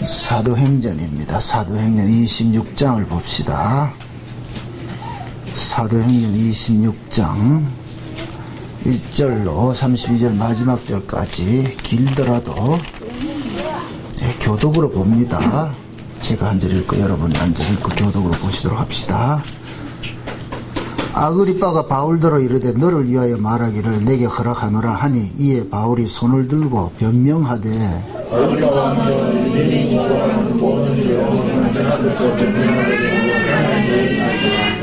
사도행전입니다. 사도행전 26장을 봅시다. 사도행전 26장 1절로 32절 마지막 절까지 길더라도 교독으로 봅니다. 제가 한 절 읽고 여러분이 한 절 읽고 교독으로 보시도록 합시다. 아그리빠가 바울더러 이르되 너를 위하여 말하기를 내게 허락하노라 하니 이에 바울이 손을 들고 변명하되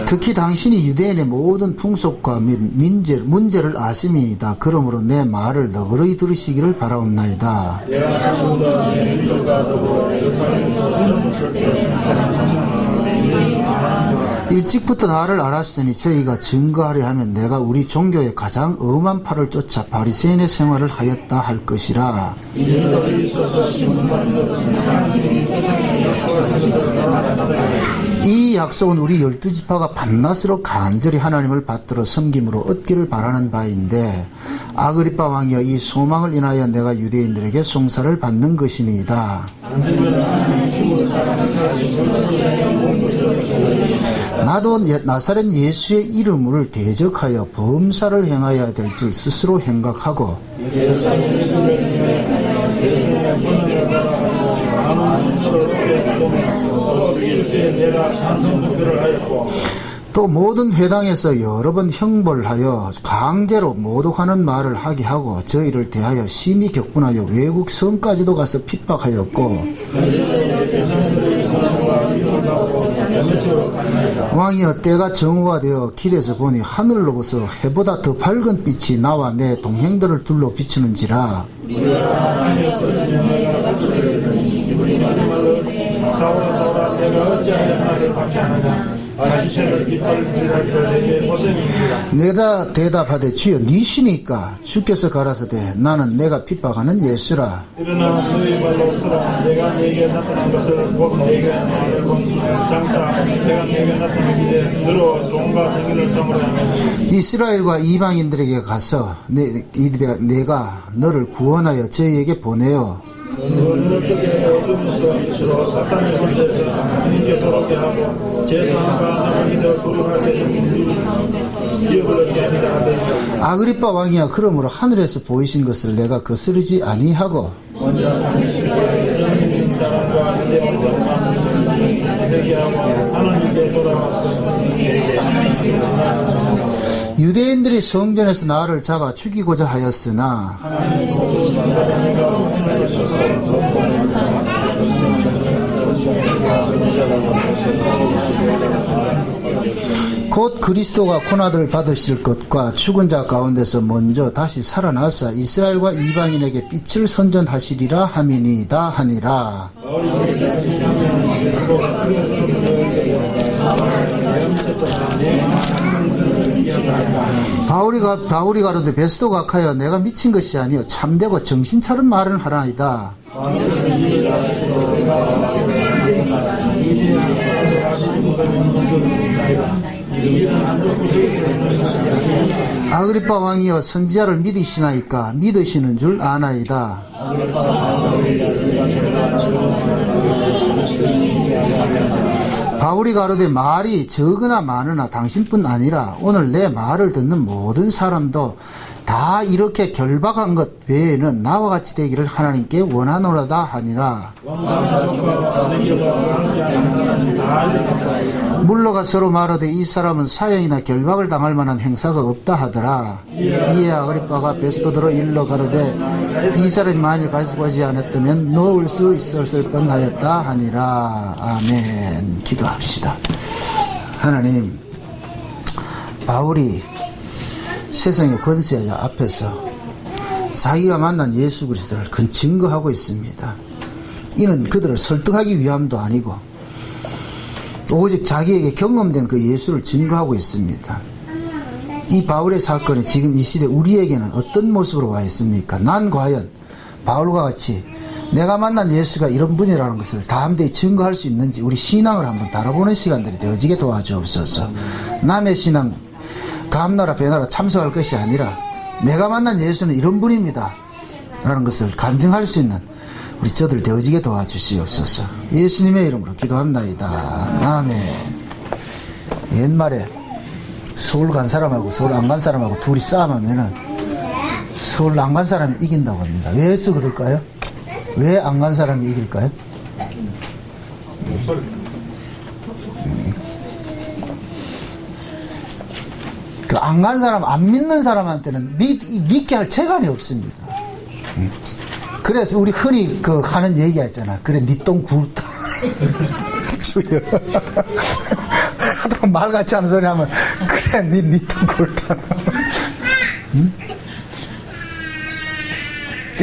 특히 당신이 유대인의 모든 풍속과 및 문제를 아심이이다. 그러므로 내 말을 너그러이 들으시기를 바라옵나이다. 일찍부터 나를 알았으니 저희가 증거하려 하면 내가 우리 종교의 가장 엄한 팔을 쫓아 바리새인의 생활을 하였다 할 것이라. 이 약속은 우리 12지파가 밤낮으로 간절히 하나님을 받들어 섬김으로 얻기를 바라는 바인데 아그리빠 왕이여 이 소망을 인하여 내가 유대인들에게 송사를 받는 것이니이다. 나도 나사렛 예수의 이름을 대적하여 범사를 행하여야 될 줄 스스로 생각하고 또 모든 회당에서 여러 번 형벌하여 강제로 모독하는 말을 하게 하고 저희를 대하여 심히 격분하여 외국 성까지도 가서 핍박하였고 왕이여 때가 정오가 되어 길에서 보니 하늘로부터 해보다 더 밝은 빛이 나와 내 동행들을 둘러 비추는지라. 내가 대답하되 주여 니시니까 주께서 가라사대 나는 내가 핍박하는 예수라. 그러나 너희 발로 서라 내가 네게 나타난 것을 곧 너희가 알고 장차 내가 네게 나타나기에 너로 종과 등을 삼으라. 이스라엘과 이방인들에게 가서 내가 너를 구원하여 저희에게 보내어 너희에게 어둠에서 빛으로 사탄의 권세에서 하나님께 돌아오게 하고 제사함과 하나님이 더 거룩하게 하는 기업을 얻게 하리라 하되 아그리빠 왕이야 그러므로 하늘에서 보이신 것을 내가 거스르지 아니하고 먼저 하나님의 사람과 유대인들 만나게 되게 하고 하나님께 돌아와서 유대인들이 성전에서 나를 잡아 죽이고자 하였으나 곧 그리스도가 고난을 받으실 것과 죽은 자 가운데서 먼저 다시 살아나사 이스라엘과 이방인에게 빛을 선전하시리라 함이니이다 하니라. 바울이 가로되 베스도가 악하여 내가 미친 것이 아니요 참되고 정신차린 말을 하나이다. 아그리빠 왕이여 선지자를 믿으시나이까 믿으시는 줄 아나이다. 바울이 가로되 말이 적으나 많으나 당신뿐 아니라 오늘 내 말을 듣는 모든 사람도 다 이렇게 결박한 것 외에는 나와 같이 되기를 하나님께 원하노라다 하니라. 물러가 서로 말하되 이 사람은 사형이나 결박을 당할 만한 행사가 없다 하더라. 이에 아그리빠가 베스도더러 일러 가로되 이 사람이 만일 가지고 하지 않았다면 놓을 수 있었을 뻔하였다 하니라. 아멘. 기도합시다. 하나님, 바울이 세상의 권세자 앞에서 자기가 만난 예수 그리스도를 증거하고 있습니다. 이는 그들을 설득하기 위함도 아니고 오직 자기에게 경험된 그 예수를 증거하고 있습니다. 이 바울의 사건이 지금 이 시대 우리에게는 어떤 모습으로 와 있습니까? 난 과연 바울과 같이 내가 만난 예수가 이런 분이라는 것을 담대히 증거할 수 있는지 우리 신앙을 한번 달아보는 시간들이 되어지게 도와주옵소서. 남의 신앙 감나라 배나라 참석할 것이 아니라 내가 만난 예수는 이런 분입니다 라는 것을 간증할 수 있는 우리 저들 되어지게 도와주시옵소서. 예수님의 이름으로 기도합나이다. 아멘. 옛말에 서울 간 사람하고 서울 안 간 사람하고 둘이 싸움하면은 서울 안 간 사람이 이긴다고 합니다. 왜서 그럴까요? 왜 안 간 사람이 이길까요? 그 안 간 사람, 안 믿는 사람한테는 믿게 할 재간이 없습니다. 그래서 우리 흔히 그 하는 얘기가 있잖아. 그래, 니 똥 굵다. 주여. 하도 말 같지 않은 소리 하면, 그래, 니 똥 굵다. 응?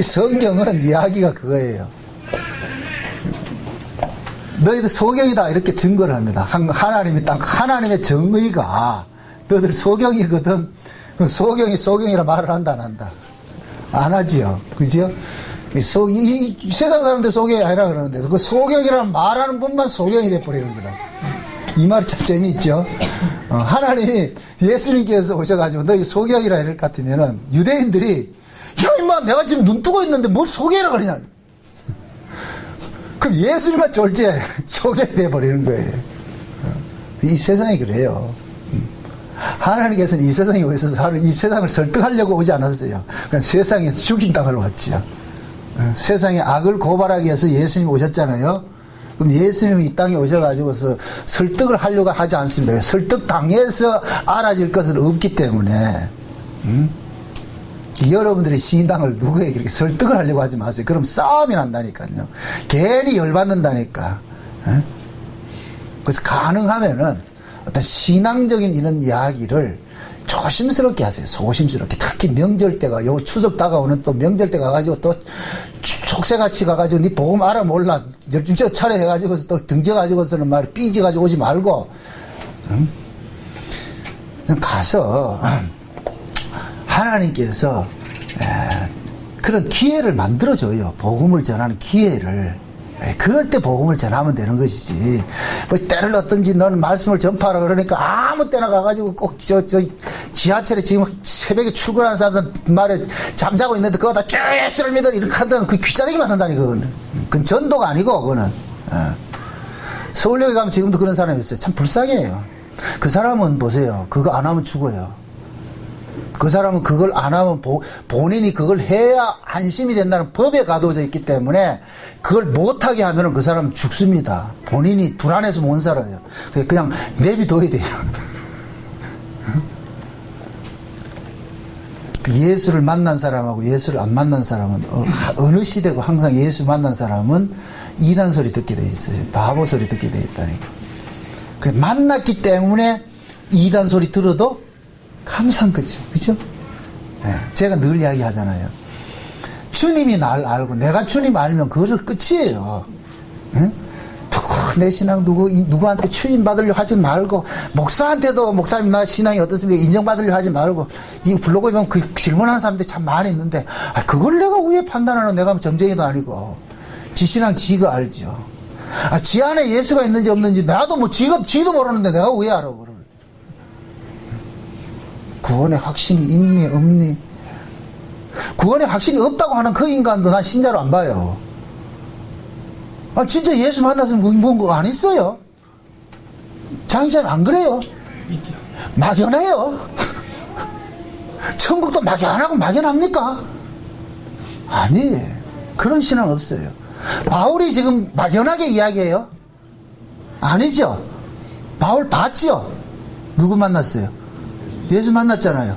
성경은 이야기가 그거예요. 너희들 소경이다 이렇게 증거를 합니다. 하나님이 딱 하나님의 정의가 너희들 소경이거든. 소경이 소경이라 말을 한다 안 한다? 안 하지요. 그죠? 이 세상 사람들 소경이 아니라 그러는데 그 소경이라는 말하는 분만 소경이 돼버리는 거라. 이 말이 참 재미있죠. 하나님이 예수님께서 오셔가지고 너희 소경이라 이럴 것 같으면은 유대인들이 야 임마 내가 지금 눈 뜨고 있는데 뭘 소경이라 그러냐. 그럼 예수님만 졸지에 소경이 돼버리는 거예요. 이 세상이 그래요. 하나님께서는 이 세상에 오셔서 이 세상을 설득하려고 오지 않았어요. 그냥 세상에서 죽임당하러 왔지요. 세상에 악을 고발하기 위해서 예수님이 오셨잖아요. 그럼 예수님이 이 땅에 오셔가지고서 설득을 하려고 하지 않습니다. 설득당해서 알아질 것은 없기 때문에. 여러분들이 신앙을 누구에게 이렇게 설득을 하려고 하지 마세요. 그럼 싸움이 난다니까요. 괜히 열받는다니까. 그래서 가능하면은 어떤 신앙적인 이런 이야기를 조심스럽게 하세요. 소심스럽게. 특히 명절 때가, 요 추석 다가오는 또 명절 때 가가지고 또 촉새같이 가가지고 니 복음 알아 몰라. 열중처 차례 해가지고서 또 등져가지고서는 말 삐져가지고 오지 말고. 가서 하나님께서 그런 기회를 만들어줘요. 복음을 전하는 기회를. 그럴 때 복음을 전하면 되는 것이지. 뭐 때를 얻든지 너는 말씀을 전파하라 그러니까 아무 때나 가가지고 꼭 지하철에 지금 새벽에 출근하는 사람들 말에 잠자고 있는데 그거 다 예수를 믿어 이렇게 한다는 그 귀찮게 만든다니 그거는. 그건 전도가 아니고 그거는. 서울역에 가면 지금도 그런 사람이 있어요. 참 불쌍해요. 그 사람은 보세요. 그거 안 하면 죽어요. 그 사람은 그걸 안 하면 본인이 그걸 해야 안심이 된다는 법에 가둬져 있기 때문에 그걸 못하게 하면 그 사람은 죽습니다. 본인이 불안해서 못 살아요. 그냥 내비둬야 돼요. 예수를 만난 사람하고 예수를 안 만난 사람은 어느 시대고 항상 예수 만난 사람은 이단 소리 듣게 돼 있어요. 바보 소리 듣게 돼 있다니까. 만났기 때문에 이단 소리 들어도 감사한 거죠. 그죠? 네, 제가 늘 이야기 하잖아요. 주님이 날 알고 내가 주님 알면 그것을 끝이에요. 응? 내 신앙 누구한테 추임받으려고 하지 말고, 목사한테도 목사님 나 신앙이 어떻습니까? 인정받으려고 하지 말고, 이 블로그에 보면 그 질문하는 사람들이 참 많이 있는데, 그걸 내가 왜 판단하는 내가 점쟁이도 아니고, 지 신앙 지가 알죠. 지 안에 예수가 있는지 없는지 나도 뭐 지도 모르는데 내가 왜 알아, 그걸. 구원의 확신이 있니 없니? 구원의 확신이 없다고 하는 그 인간도 난 신자로 안 봐요. 진짜 예수 만났으면 뭔 거 안 있어요? 장입자는 안 그래요? 있죠. 막연해요. 천국도 막연하고 막연합니까? 아니, 그런 신앙 없어요. 바울이 지금 막연하게 이야기해요? 아니죠. 바울 봤죠? 누구 만났어요? 예수 만났잖아요.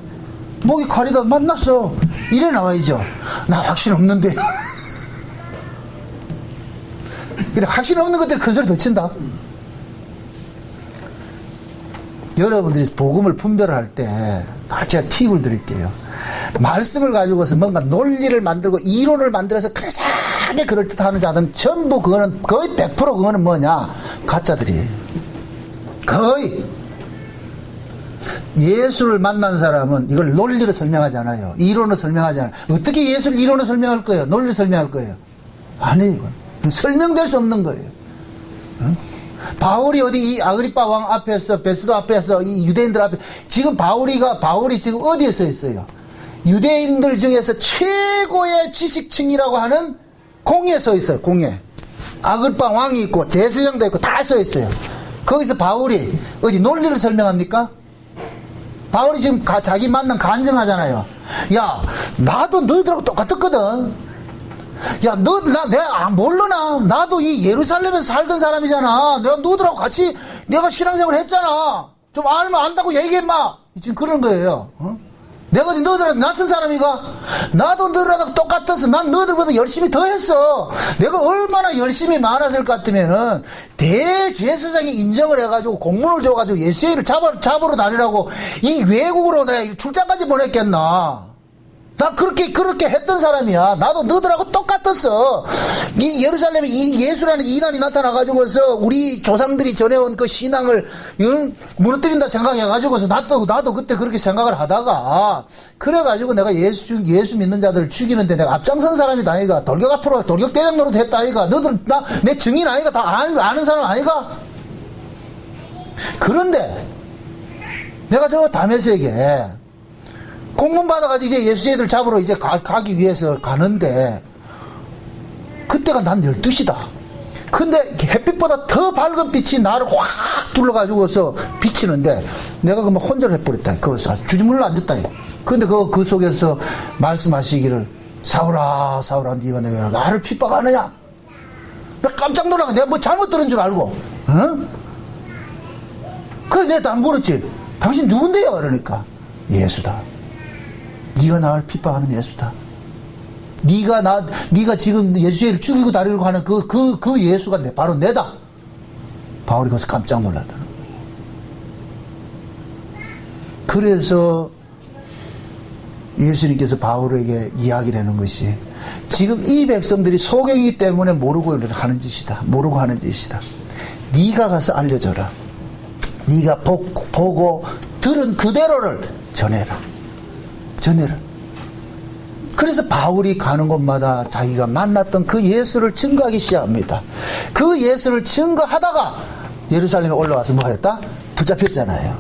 목이 가리다 만났어. 이래 나와야죠. 나 확신 없는데. 근데 확신 없는 것들 큰 소리 더 친다. 여러분들이 복음을 분별할 때 제가 팁을 드릴게요. 말씀을 가지고서 뭔가 논리를 만들고 이론을 만들어서 근사하게 그럴듯하는 자들은 전부 그거는 거의 100% 그거는 뭐냐? 가짜들이에요. 거의. 예수를 만난 사람은 이걸 논리로 설명하지 않아요. 이론으로 설명하지 않아요. 어떻게 예수를 이론으로 설명할 거예요? 논리로 설명할 거예요? 아니에요. 이건 설명될 수 없는 거예요. 응? 바울이 어디 이 아그리빠 왕 앞에서 베스도 앞에서 이 유대인들 앞에 지금 바울이 지금 어디에 서 있어요? 유대인들 중에서 최고의 지식층이라고 하는 공예 서 있어요. 공예. 아글바 왕이 있고 제사장도 있고 다 서 있어요. 거기서 바울이 어디 논리를 설명합니까? 바울이 지금 자기 만남 간증하잖아요. 야, 나도 너희들하고 똑같았거든. 야, 내가 모르나? 나도 이 예루살렘에서 살던 사람이잖아. 내가 너희들하고 같이 내가 신앙생활 했잖아. 좀 알면 안다고 얘기해마. 지금 그런 거예요. 어? 내가 너희들한테 낯선 사람이가? 나도 너희들하고 똑같았어. 난 너희들보다 열심히 더 했어. 내가 얼마나 열심히 많았을 것 같으면은 대제사장이 인정을 해가지고 공문을 줘가지고 예수를 잡으러 다니라고 이 외국으로 내가 출장까지 보냈겠나? 나 그렇게 했던 사람이야. 나도 너희들하고 똑같았어. 이 예루살렘에 이 예수라는 이단이 나타나가지고서 우리 조상들이 전해온 그 신앙을 무너뜨린다 생각해가지고서 나도 그때 그렇게 생각을 하다가 그래가지고 내가 예수 믿는 자들을 죽이는데 내가 앞장선 사람이다 아이가. 돌격 앞으로 돌격 대장 노릇 했다 아이가. 너들 내 증인 아이가. 다 아는 사람 아이가. 그런데 내가 저 다메섹에 공문 받아가지고 이제 예수애들 잡으러 이제 가기 위해서 가는데 그때가 난 12시다. 근데 햇빛보다 더 밝은 빛이 나를 확 둘러가지고서 비치는데 내가 그만 혼자를 해버렸다. 거기서 주저물러 앉았다. 근데 그 속에서 말씀하시기를 사울아 네가 내가 나를 핍박하느냐? 나 깜짝 놀라가 내가 뭐 잘못 들은 줄 알고 어? 그래 내가 안 물었지. 당신 누군데요? 그러니까 예수다. 네가 나를 핍박하는 예수다. 네가 지금 예수를 죽이고 다니려고 하는 그 예수가 바로 내다. 바울이 거기서 깜짝 놀랐다는 거예요. 그래서 예수님께서 바울에게 이야기를 하는 것이 지금 이 백성들이 소경이기 때문에 모르고 하는 짓이다. 네가 가서 알려줘라. 네가 보고 들은 그대로를 전해라. 그래서 바울이 가는 곳마다 자기가 만났던 그 예수를 증거하기 시작합니다. 그 예수를 증거하다가 예루살렘에 올라와서 뭐 했다? 붙잡혔잖아요.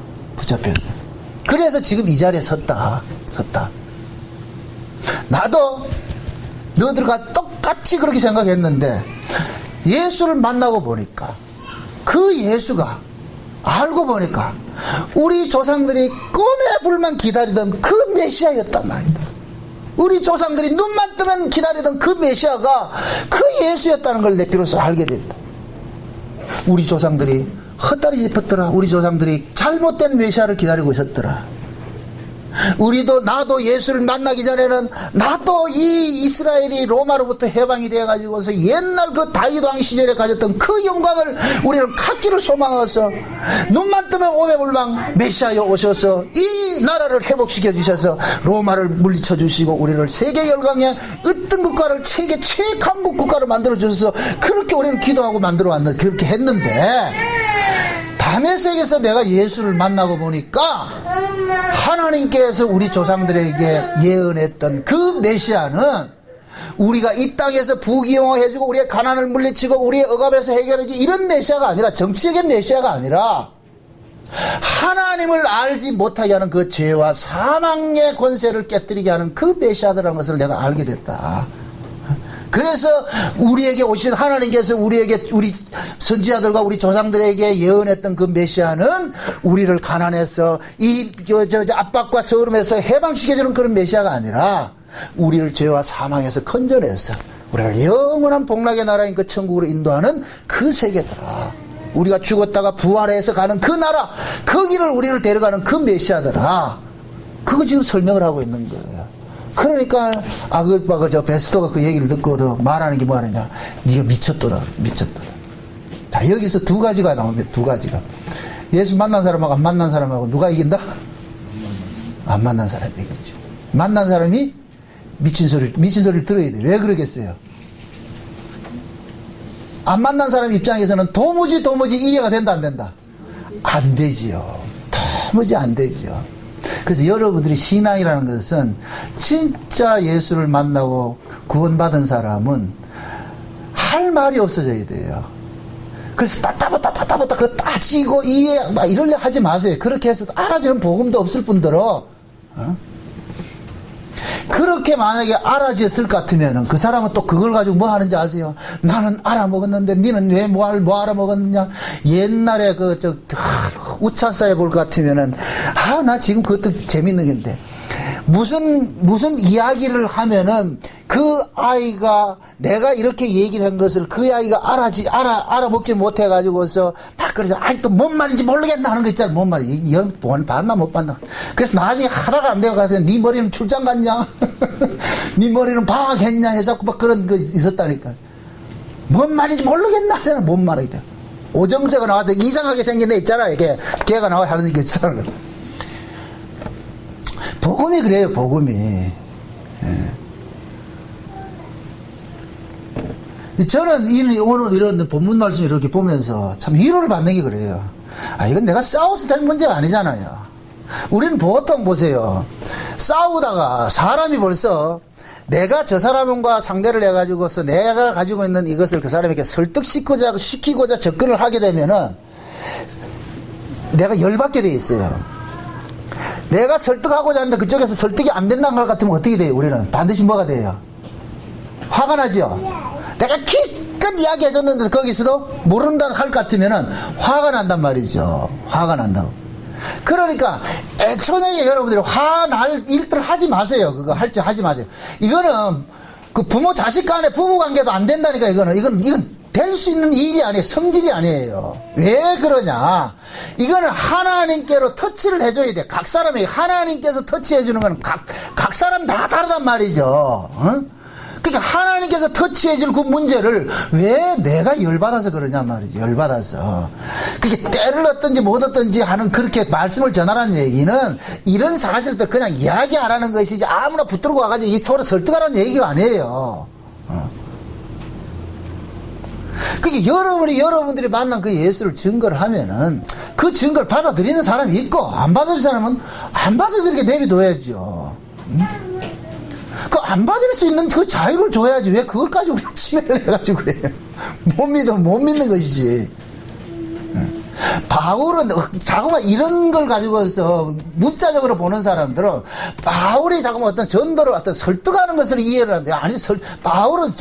그래서 지금 이 자리에 섰다. 나도 너희들과 똑같이 그렇게 생각했는데 예수를 만나고 보니까 그 예수가 알고 보니까 우리 조상들이 꿈에 불만 기다리던 그 메시아였단 말이다. 우리 조상들이 눈만 뜨면 기다리던 그 메시아가 그 예수였다는 걸 내 비로소 알게 됐다. 우리 조상들이 헛다리 짚었더라. 우리 조상들이 잘못된 메시아를 기다리고 있었더라. 나도 예수를 만나기 전에는 나도 이 이스라엘이 로마로부터 해방이 되어가지고서 옛날 그 다윗 왕 시절에 가졌던 그 영광을 우리는 갖기를 소망하서 눈만 뜨면 오매불망 메시아여 오셔서 이 나라를 회복시켜 주셔서 로마를 물리쳐 주시고 우리를 세계 열강의 어떤 국가를 세계 최강국 국가를 만들어 주셔서 그렇게 우리는 기도하고 만들어 왔는데 그렇게 했는데 다메섹에서 내가 예수를 만나고 보니까 하나님께서 우리 조상들에게 예언했던 그 메시아는 우리가 이 땅에서 부귀영화해주고 우리의 가난을 물리치고 우리의 억압에서 해결해주고 이런 메시아가 아니라 정치적인 메시아가 아니라 하나님을 알지 못하게 하는 그 죄와 사망의 권세를 깨뜨리게 하는 그 메시아라는 것을 내가 알게 됐다. 그래서 우리에게 오신 하나님께서 우리 선지자들과 우리 조상들에게 예언했던 그 메시아는 우리를 가난해서 압박과 서름에서 해방시켜주는 그런 메시아가 아니라 우리를 죄와 사망에서 건져내서 우리를 영원한 복락의 나라인 그 천국으로 인도하는 그 세계더라. 우리가 죽었다가 부활해서 가는 그 나라, 거기를 우리를 데려가는 그 메시아더라. 그거 지금 설명을 하고 있는 거예요. 그러니까 아글바가 베스토가 그 얘기를 듣고 말하는 게 뭐 하느냐, 네가 미쳤도다. 자, 여기서 두 가지가 나옵니다. 두 가지가. 예수 만난 사람하고 안 만난 사람하고 누가 이긴다? 안 만난 사람이 이기죠. 만난 사람이 미친 소리를 들어야 돼. 왜 그러겠어요? 안 만난 사람 입장에서는 도무지 이해가 된다 안 된다? 안 되지요. 도무지 안 되지요. 그래서 여러분들이 신앙이라는 것은 진짜 예수를 만나고 구원받은 사람은 할 말이 없어져야 돼요. 그래서 따따붙다 그거 따지고 이해 막 이럴래 하지 마세요. 그렇게 해서 알아지는 복음도 없을 뿐더러 그렇게 만약에 알아지었을 것 같으면은 그 사람은 또 그걸 가지고 뭐 하는지 아세요? 나는 알아먹었는데 니는 왜 뭐 알아먹었느냐? 옛날에 우차사에 볼 것 같으면은 나 지금 그것도 재밌는 건데 무슨 이야기를 하면은 그 아이가 내가 이렇게 얘기를 한 것을 그 아이가 알아먹지 못해가지고서 막 그래서 또 뭔 말인지 모르겠나 하는 거 있잖아. 뭔 말이 봤나 못 봤나. 그래서 나중에 하다가 안 되고 가서 네 머리는 출장 갔냐? 네 머리는 방학했냐? 해서 막 그런 거 있었다니까. 뭔 말인지 모르겠나 하잖아. 뭔 말이다. 오정세가 나와서 이상하게 생긴 애 있잖아. 이게 걔가 나와 하는 게 있잖아. 복음이 그래요, 복음이. 저는 오늘 이런 본문 말씀 이렇게 보면서 참 위로를 받는 게 그래요. 이건 내가 싸워서 될 문제가 아니잖아요. 우리는 보통 보세요. 싸우다가 사람이 벌써 내가 저 사람과 상대를 해가지고서 내가 가지고 있는 이것을 그 사람에게 설득시키고자 접근을 하게 되면은 내가 열받게 돼 있어요. 내가 설득하고자 하는데 그쪽에서 설득이 안 된다는 것 같으면 어떻게 돼요? 우리는 반드시 뭐가 돼요? 화가 나죠? 내가 기껏 이야기해줬는데 거기서도 모른다 할 것 같으면은 화가 난단 말이죠. 화가 난다고. 그러니까 애초에 여러분들이 화날 일들 하지 마세요. 그거 하지 마세요. 이거는 그 부모 자식 간의 부부 관계도 안 된다니까. 이건 될 수 있는 일이 아니에요. 성질이 아니에요. 왜 그러냐? 이거는 하나님께로 터치를 해줘야 돼. 각 사람이 하나님께서 터치해주는 건 각 사람 다 다르단 말이죠. 그러니까 하나님께서 터치해줄 그 문제를 왜 내가 열받아서 그러냐 말이죠. 열받아서. 그게 때를 얻든지 못 얻든지 하는 그렇게 말씀을 전하라는 얘기는 이런 사실들 그냥 이야기하라는 것이지 아무나 붙들고 와가지고 서로 설득하라는 얘기가 아니에요. 그게 여러분들이 만난 그 예수를 증거를 하면은 그 증거를 받아들이는 사람이 있고 안 받아들이는 사람은 안 받아들이게 내비둬야죠. 그 안 받을 수 있는 그 자유를 줘야지 왜 그걸 가지고 침해를 해가지고 그래요. 못 믿으면 못 믿는 것이지. 바울은 자꾸만 이런 걸 가지고서 문자적으로 보는 사람들은 바울이 자꾸만 어떤 전도를 어떤 설득하는 것을 이해를 하는데 아니 바울은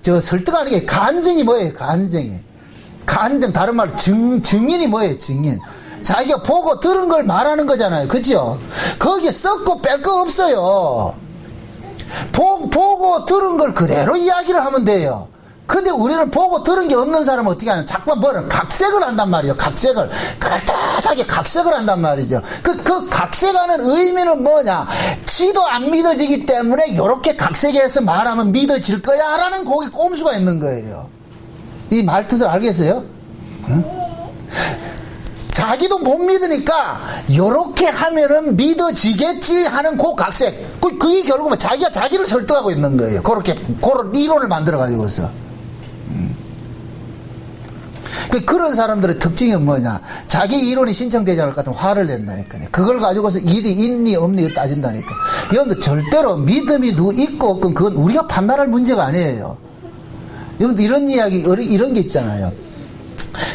저 설득하는 게 간증이 뭐예요? 간증 다른 말로 증인이 뭐예요? 증인. 자기가 보고 들은 걸 말하는 거잖아요. 그죠? 거기에 썩고 뺄 거 없어요. 보고 들은 걸 그대로 이야기를 하면 돼요. 근데 우리는 보고 들은 게 없는 사람은 어떻게 하냐? 자꾸만 각색을 한단 말이죠. 각색을. 그럴듯하게 각색을 한단 말이죠. 그 각색하는 의미는 뭐냐? 지도 안 믿어지기 때문에 요렇게 각색해서 말하면 믿어질 거야 라는 거기 꼼수가 있는 거예요. 이 말뜻을 알겠어요? 응? 자기도 못 믿으니까 요렇게 하면은 믿어지겠지 하는 그 각색. 그게 결국은 자기가 자기를 설득하고 있는 거예요. 그런 이론을 만들어가지고서. 그런 사람들의 특징이 뭐냐? 자기 이론이 신청되지 않을 것 같으면 화를 낸다니까요. 그걸 가지고서 일이 있니 없니 따진다니까. 여러분들 절대로 믿음이 있고 없건 그건 우리가 판단할 문제가 아니에요. 여러분들 이런 이야기, 이런 게 있잖아요.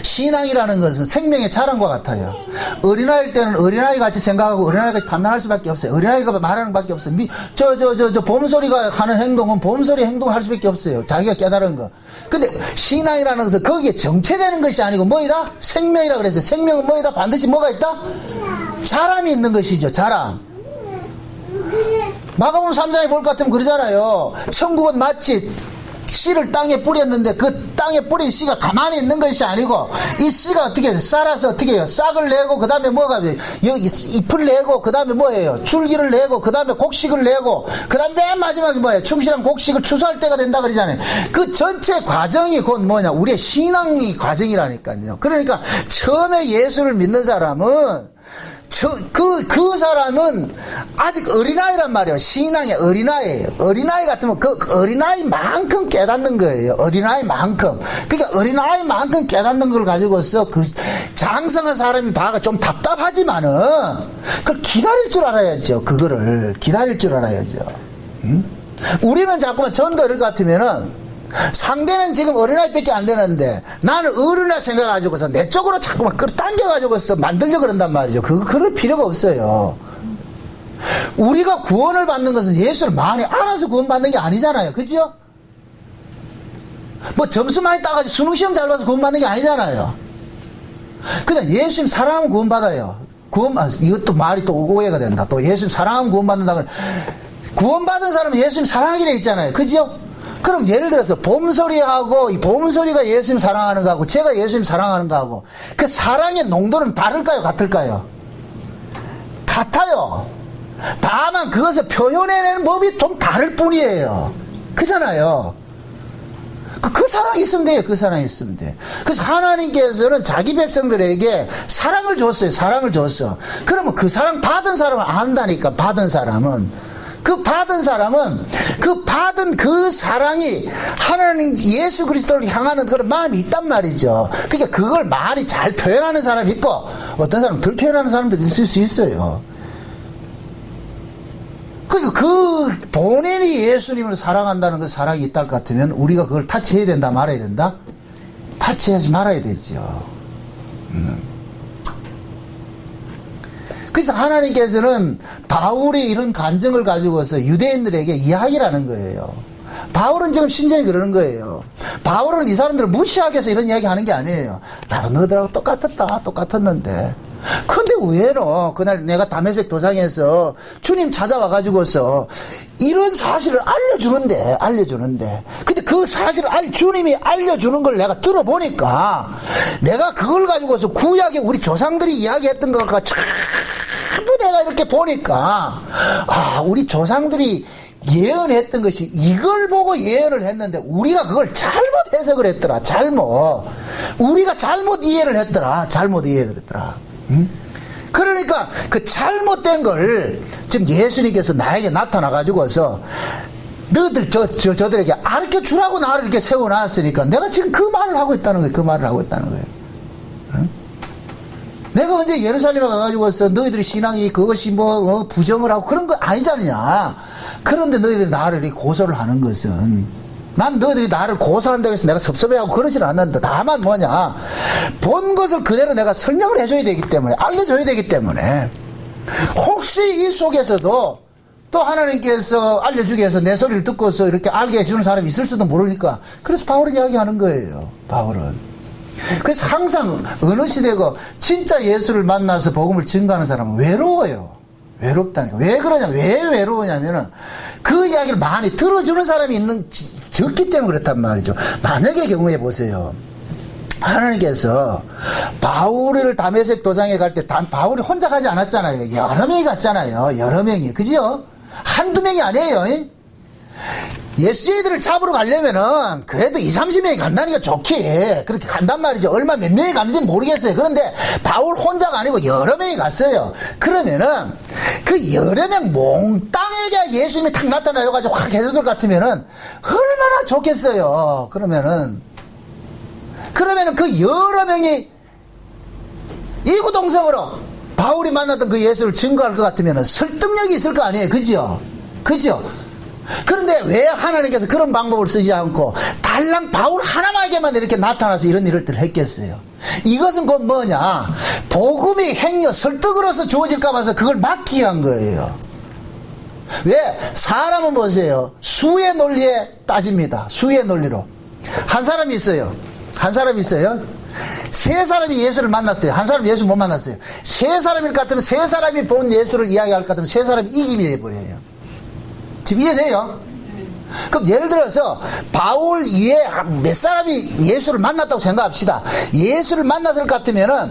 신앙이라는 것은 생명의 자랑과 같아요. 어린아이일 때는 어린아이 같이 생각하고 어린아이 같이 판단할 수밖에 없어요. 어린아이가 말하는 밖에 없어요. 봄소리가 하는 행동은 봄소리 행동할 수밖에 없어요. 자기가 깨달은 거. 근데 신앙이라는 것은 거기에 정체되는 것이 아니고 뭐이다? 생명이라 그랬어요. 생명은 뭐이다? 반드시 뭐가 있다? 자람이 있는 것이죠. 자람. 마가복음 3장에 볼 것 같으면 그러잖아요. 천국은 마치 씨를 땅에 뿌렸는데 그 땅에 뿌린 씨가 가만히 있는 것이 아니고 이 씨가 어떻게 해요? 쌀아서 어떻게 해요? 싹을 내고 그 다음에 뭐가 여기 잎을 내고 그 다음에 뭐예요? 줄기를 내고 그 다음에 곡식을 내고 그 다음에 맨 마지막에 뭐예요? 충실한 곡식을 추수할 때가 된다 그러잖아요. 그 전체 과정이 곧 뭐냐? 우리의 신앙의 과정이라니까요. 그러니까 처음에 예수를 믿는 사람은 그 사람은 아직 어린아이란 말이에요. 신앙의 어린아이예요. 어린아이 같으면 그 어린아이만큼 깨닫는 거예요. 어린아이만큼. 그러니까 어린아이만큼 깨닫는 걸 가지고서 그 장성한 사람이 봐가 좀 답답하지만은 그걸 기다릴 줄 알아야죠. 그거를 기다릴 줄 알아야죠. 우리는 자꾸만 전도를 같으면은 상대는 지금 어린아이밖에 안 되는데 나는 어른이라 생각해가지고서 내 쪽으로 자꾸만 끌어당겨가지고서 만들려고 그런단 말이죠. 그럴 필요가 없어요. 우리가 구원을 받는 것은 예수를 많이 알아서 구원받는 게 아니잖아요. 그죠? 뭐 점수 많이 따가지고 수능시험 잘 봐서 구원받는 게 아니잖아요. 그냥 예수님 사랑하면 구원받아요. 이것도 말이 또 오해가 된다. 또 예수님 사랑하면 구원받는다. 구원받은 사람은 예수님 사랑하게 돼 있잖아요. 그죠? 그럼 예를 들어서 봄소리하고 이 봄소리가 예수님 사랑하는 거하고 제가 예수님 사랑하는 거하고 그 사랑의 농도는 다를까요? 같을까요? 같아요. 다만 그것을 표현해내는 법이 좀 다를 뿐이에요. 그잖아요. 그 사랑이 있으면 돼요. 그 사랑이 있으면 돼. 그래서 하나님께서는 자기 백성들에게 사랑을 줬어요. 사랑을 줬어. 그러면 그 사랑 받은 사람을 안다니까. 받은 사람은 그 사랑이 하나님 예수 그리스도를 향하는 그런 마음이 있단 말이죠. 그러니까 그걸 많이 잘 표현하는 사람이 있고 어떤 사람은 덜 표현하는 사람들이 있을 수 있어요. 그러니까 그 본인이 예수님을 사랑한다는 그 사랑이 있다 같으면 우리가 그걸 타치해야 된다 말아야 된다? 타치하지 말아야 되죠. 그래서 하나님께서는 바울이 이런 감정을 가지고서 유대인들에게 이야기를 하는 거예요. 바울은 지금 심정이 그러는 거예요. 바울은 이 사람들을 무시하기 위해서 이런 이야기 하는 게 아니에요. 나도 너희들하고 똑같았는데 근데 왜너 그날 내가 다메섹 도상에서 주님 찾아와가지고서 이런 사실을 알려주는데 근데 그 사실을 주님이 알려주는 걸 내가 들어보니까 내가 그걸 가지고서 구약에 우리 조상들이 이야기했던 것과 전부 내가 이렇게 보니까 우리 조상들이 예언했던 것이 이걸 보고 예언을 했는데 우리가 그걸 잘못 해석을 했더라. 우리가 잘못 이해를 했더라. 그러니까 그 잘못된 걸 지금 예수님께서 나에게 나타나가지고서 너희들 저들에게 가르쳐 주라고 나를 이렇게 세워놨으니까 내가 지금 그 말을 하고 있다는 거예요. 내가 언제 예루살렘에 가가지고서 너희들이 신앙이 그것이 부정을 하고 그런 거 아니잖냐. 그런데 너희들이 나를 이렇게 고소를 하는 것은 난 너희들이 나를 고소한다고 해서 내가 섭섭해하고 그러질 않는다. 다만 뭐냐, 본 것을 그대로 내가 설명을 해줘야 되기 때문에, 알려줘야 되기 때문에, 혹시 이 속에서도 또 하나님께서 알려주기 위해서 내 소리를 듣고서 이렇게 알게 해주는 사람이 있을 수도 모르니까, 그래서 바울은 이야기하는 거예요. 바울은. 그래서 항상 어느 시대고 진짜 예수를 만나서 복음을 증거하는 사람은 외로워요. 외롭다니까. 왜 그러냐면, 왜 외로우냐면은 그 이야기를 많이 들어주는 사람이 적기 때문에 그렇단 말이죠. 만약의 경우에 보세요. 하나님께서 바울을 다메섹 도상에 갈 때 바울이 혼자 가지 않았잖아요. 여러 명이 갔잖아요. 여러 명이. 그죠? 한두 명이 아니에요. 예수제들을 잡으러 가려면은 그래도 20-30명이 간다니까 좋게 그렇게 간단 말이죠. 얼마 몇 명이 갔는지는 모르겠어요. 그런데 바울 혼자가 아니고 여러 명이 갔어요. 그러면은 그 여러 명 몽땅에게 예수님이 탁 나타나가지고 확 해줄 것 같으면은 얼마나 좋겠어요. 그러면은 그 여러 명이 이구동성으로 바울이 만났던 그 예수를 증거할 것 같으면은 설득력이 있을 거 아니에요. 그죠? 그런데 왜 하나님께서 그런 방법을 쓰지 않고 달랑 바울 하나만에게만 이렇게 나타나서 이런 일을 했겠어요? 이것은 곧 뭐냐, 복음이 행여 설득으로서 주어질까 봐서 그걸 막기 위한 거예요. 왜? 사람은 보세요, 수의 논리에 따집니다. 수의 논리로. 한 사람이 있어요. 세 사람이 예수를 만났어요. 한 사람이 예수 못 만났어요. 세 사람일 것 같으면 세 사람이 본 예수를 이야기할 것 같으면 세 사람이 이김이 돼버려요. 지금 이해돼요? 그럼 예를 들어서 바울 이외에 몇 사람이 예수를 만났다고 생각합시다. 예수를 만났을 것 같으면은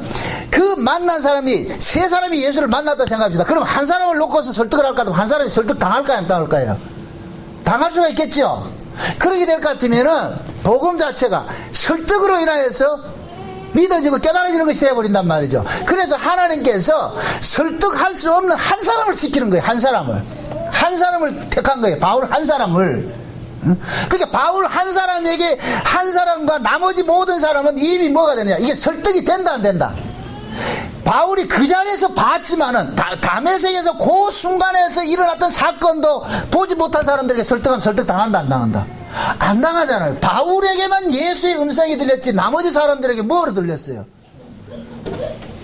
그 만난 사람이 세 사람이 예수를 만났다고 생각합시다. 그럼 한 사람을 놓고서 설득을 할 것 같으면 한 사람이 설득 당할까요, 안 당할까요? 당할 수가 있겠죠. 그렇게 될 것 같으면은 복음 자체가 설득으로 인하여서 믿어지고 깨달아지는 것이 되어버린단 말이죠. 그래서 하나님께서 설득할 수 없는 한 사람을 시키는 거예요. 한 사람을 택한 거예요. 바울 한 사람을. 그러니까 바울 한 사람에게, 한 사람과 나머지 모든 사람은 이미 뭐가 되느냐, 이게 설득이 된다 안 된다. 바울이 그 자리에서 봤지만은 다메섹에서 그 순간에서 일어났던 사건도 보지 못한 사람들에게 설득하면 설득 당한다 안 당한다? 안 당하잖아요. 바울에게만 예수의 음성이 들렸지 나머지 사람들에게 뭐로 들렸어요?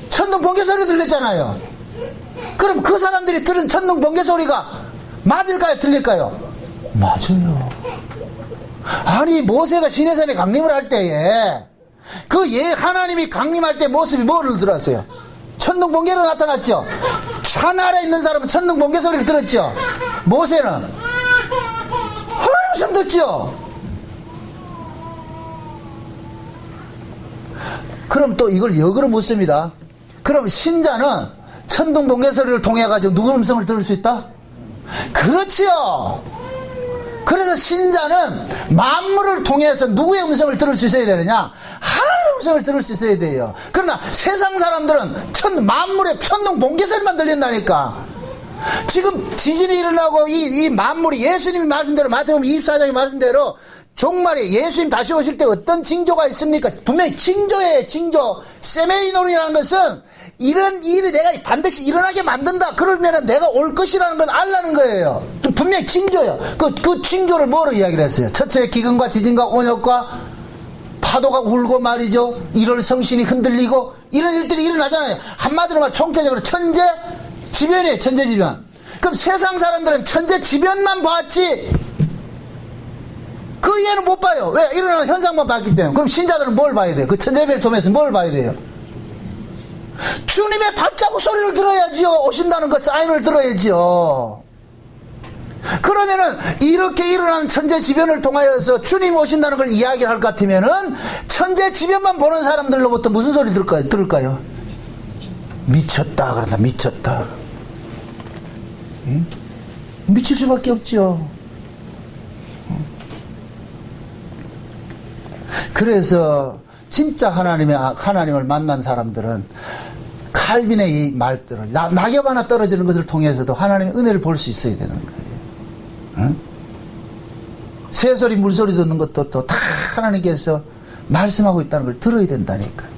천둥 번개 소리 들렸잖아요. 그럼 그 사람들이 들은 천둥 번개 소리가 맞을까요? 틀릴까요? 맞아요. 아니 모세가 시내산에 강림을 할 때에 그 하나님이 강림할 때 모습이 뭐를 들었어요? 천둥 번개로 나타났죠. 산 아래 있는 사람은 천둥 번개 소리를 들었죠. 모세는 하나님 소리 듣죠. 그럼 또 이걸 역으로 묻습니다. 그럼 신자는 천둥 번개 소리를 통해 가지고 누구 음성을 들을 수 있다? 그렇지요. 그래서 신자는 만물을 통해서 누구의 음성을 들을 수 있어야 되느냐? 하나님의 음성을 들을 수 있어야 돼요. 그러나 세상 사람들은 만물의 천둥 번개 소리만 들린다니까. 지금 지진이 일어나고 이 만물이 예수님이 말씀대로 마태복음 24장의 말씀대로 종말에 예수님 다시 오실 때 어떤 징조가 있습니까? 분명히 징조예요. 징조. 세메이논이라는 것은 이런 일이 내가 반드시 일어나게 만든다. 그러면 내가 올 것이라는 걸 알라는 거예요. 분명히 징조예요. 그 징조를 뭐로 이야기를 했어요? 첫째 기근과 지진과 온역과 파도가 울고 말이죠. 이럴 성신이 흔들리고 이런 일들이 일어나잖아요. 한마디로 말 총체적으로 천재지변이에요. 천재지변. 그럼 세상 사람들은 천재지변만 봤지 그 이해는 못 봐요. 왜? 일어나는 현상만 봤기 때문에. 그럼 신자들은 뭘 봐야 돼요? 그 천재지변을 통해서 뭘 봐야 돼요? 주님의 발자국 소리를 들어야지요. 오신다는 것 사인을 들어야지요. 그러면은 이렇게 일어나는 천재지변을 통하여서 주님 오신다는 걸 이야기를 할 것 같으면은 천재지변만 보는 사람들로부터 무슨 소리 들을까요? 미쳤다 그런다. 미쳤다. 응? 미칠 수밖에 없죠. 그래서 진짜 하나님을 만난 사람들은 칼빈의 이 말들을 낙엽 하나 떨어지는 것을 통해서도 하나님의 은혜를 볼 수 있어야 되는 거예요. 응? 새소리 물소리 듣는 것도 또 다 하나님께서 말씀하고 있다는 걸 들어야 된다니까요.